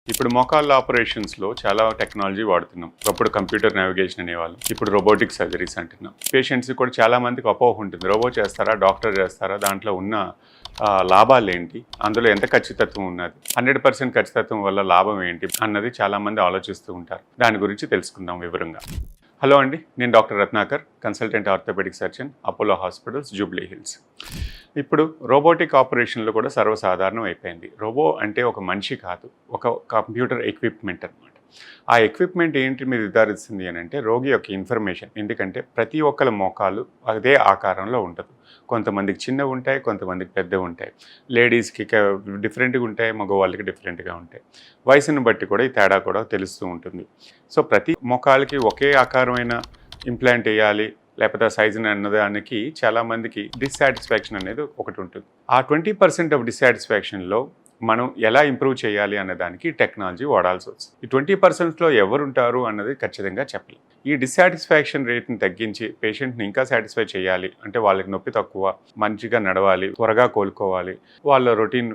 ఇప్పుడు మోకాళ్ళ ఆపరేషన్స్‌లో చాలా టెక్నాలజీ వాడుతున్నాం. ఒకప్పుడు కంప్యూటర్ నావిగేషన్ అనేవాళ్ళం. ఇప్పుడు రోబోటిక్ సర్జరీస్ అంటున్నాం. పేషెంట్స్‌కి కూడా చాలా మందికి అపోహ ఉంటుంది. రోబో చేస్తారా? డాక్టర్ చేస్తారా? దాంట్లో ఉన్న లాభాలేంటి? అందులో ఎంత ఖచ్చితత్వం ఉన్నది? 100% ఖచ్చితత్వం వల్ల లాభం ఏంటి? అన్నది చాలామంది ఆలోచిస్తూ ఉంటారు. దాని గురించి తెలుసుకుందాం వివరంగా. హలో అండి, నేను doctor Ratnakar, consultant orthopaedic surgeon, Apollo Hospitals, Jubilee Hills. ఇప్పుడు రోబోటిక్ ఆపరేషన్లు కూడా సర్వసాధారణం అయిపోయింది. రోబో అంటే ఒక మనిషి కాదు, ఒక కంప్యూటర్ ఎక్విప్మెంట్ అనమాట. ఆ ఎక్విప్మెంట్ ఏంటి మీద నిర్ధారిస్తుంది అని అంటే రోగి యొక్క ఇన్ఫర్మేషన్. ఎందుకంటే ప్రతి ఒక్కరి మోకాలు అదే ఆకారంలో ఉంటుంది. కొంతమందికి చిన్నవి ఉంటాయి, కొంతమందికి పెద్దవి ఉంటాయి. లేడీస్కి డిఫరెంట్గా ఉంటాయి, మగవాళ్ళకి డిఫరెంట్గా ఉంటాయి. వయసును బట్టి కూడా ఈ తేడా కూడా తెలుస్తూ ఉంటుంది. సో ప్రతి మోకాలకి ఒకే ఆకారమైన ఇంప్లాంట్ వేయాలి లేకపోతే ఆ సైజుని అన్నదానికి చాలామందికి డిస్సాటిస్ఫాక్షన్ అనేది ఒకటి ఉంటుంది. ఆ 20% ఆఫ్ డిస్సాటిస్ఫాక్షన్లో మనం ఎలా ఇంప్రూవ్ చేయాలి అన్నదానికి టెక్నాలజీ వాడాల్సి వస్తుంది. ఈ 20%లో ఎవరుంటారు అన్నది ఖచ్చితంగా చెప్పలేం. ఈ డిస్సాటిస్ఫాక్షన్ రేట్ని తగ్గించి పేషెంట్ని ఇంకా సాటిస్ఫై చేయాలి అంటే వాళ్ళకి నొప్పి తక్కువ, మంచిగా నడవాలి, త్వరగా కోలుకోవాలి, వాళ్ళ రొటీన్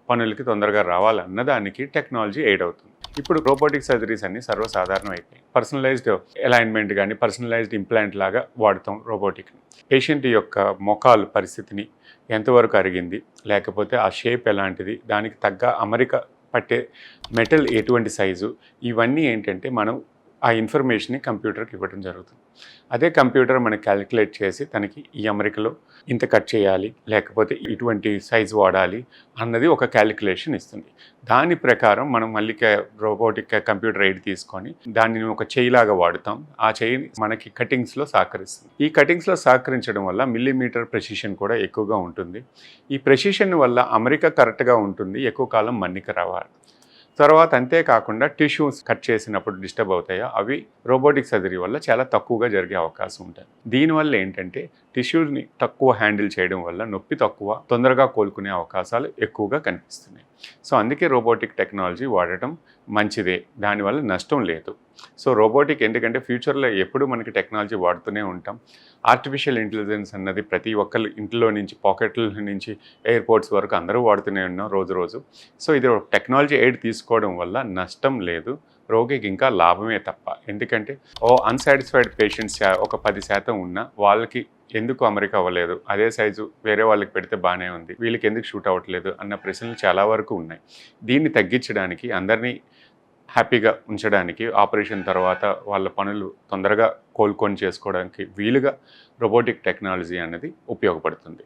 పనులకి తొందరగా రావాలి అన్నదానికి టెక్నాలజీ ఎయిడ్ అవుతుంది. ఇప్పుడు రోబోటిక్ సర్జరీస్ అన్ని సర్వసాధారణం అయిపోయాయి. పర్సనలైజ్డ్ అలైన్మెంట్ కానీ పర్సనలైజ్డ్ ఇంప్లాంట్ లాగా వాడతాం రోబోటిక్ని. పేషెంట్ యొక్క మోకాలు పరిస్థితిని ఎంతవరకు అరిగింది, లేకపోతే ఆ షేప్ ఎలాంటిది, దానికి తగ్గ అమరిక పట్టే మెటల్ ఎటువంటి సైజు, ఇవన్నీ ఏంటంటే మనం ఆ ఇన్ఫర్మేషన్ని కంప్యూటర్కి ఇవ్వడం జరుగుతుంది. అదే కంప్యూటర్ మనకి క్యాలిక్యులేట్ చేసి తనకి ఈ అమరికలో ఇంత కట్ చేయాలి, లేకపోతే ఇటువంటి సైజు వాడాలి అన్నది ఒక క్యాలిక్యులేషన్ ఇస్తుంది. దాని ప్రకారం మనం మళ్ళీ రోబోటిక్ కంప్యూటర్ ఎయిడ్ తీసుకొని దాన్ని ఒక చేయిలాగా వాడుతాం. ఆ చేయి మనకి కటింగ్స్లో సహకరిస్తుంది. ఈ కటింగ్స్లో సహకరించడం వల్ల మిల్లీమీటర్ ప్రెసిషన్ కూడా ఎక్కువగా ఉంటుంది. ఈ ప్రెసిషన్ వల్ల అమరిక కరెక్ట్గా ఉంటుంది, ఎక్కువ కాలం మన్నిక రావాలి. తర్వాత అంతేకాకుండా టిష్యూస్ కట్ చేసినప్పుడు డిస్టర్బ్ అవుతాయో అవి రోబోటిక్ సర్జరీ వల్ల చాలా తక్కువగా జరిగే అవకాశం ఉంటుంది. దీనివల్ల ఏంటంటే టిష్యూని తక్కువ హ్యాండిల్ చేయడం వల్ల నొప్పి తక్కువ, తొందరగా కోలుకునే అవకాశాలు ఎక్కువగా కనిపిస్తున్నాయి. సో అందుకే రోబోటిక్ టెక్నాలజీ వాడటం మంచిదే, దానివల్ల నష్టం లేదు. సో రోబోటిక్ ఎందుకంటే ఫ్యూచర్లో ఎప్పుడు మనకి టెక్నాలజీ వాడుతూనే ఉంటాం. ఆర్టిఫిషియల్ ఇంటెలిజెన్స్ అన్నది ప్రతి ఒక్కరు ఇంట్లో నుంచి, పాకెట్ల నుంచి ఎయిర్పోర్ట్స్ వరకు అందరూ వాడుతూనే ఉన్నాం రోజు. సో ఇది టెక్నాలజీ ఎయిడ్ తీసుకోవడం వల్ల నష్టం లేదు, రోగికి ఇంకా లాభమే తప్ప. ఎందుకంటే అన్సాటిస్ఫైడ్ పేషెంట్స్ ఒక 10% ఉన్నా వాళ్ళకి ఎందుకు అమరిక అవ్వలేదు, అదే సైజు వేరే వాళ్ళకి పెడితే బాగానే ఉంది, వీళ్ళకి ఎందుకు షూట్ అవ్వట్లేదు అన్న ప్రశ్నలు చాలా వరకు ఉన్నాయి. దీన్ని తగ్గించడానికి, అందరినీ హ్యాపీగా ఉంచడానికి, ఆపరేషన్ తర్వాత వాళ్ళ పనులు తొందరగా కోలుకొని చేసుకోవడానికి వీలుగా రోబోటిక్ టెక్నాలజీ అనేది ఉపయోగపడుతుంది.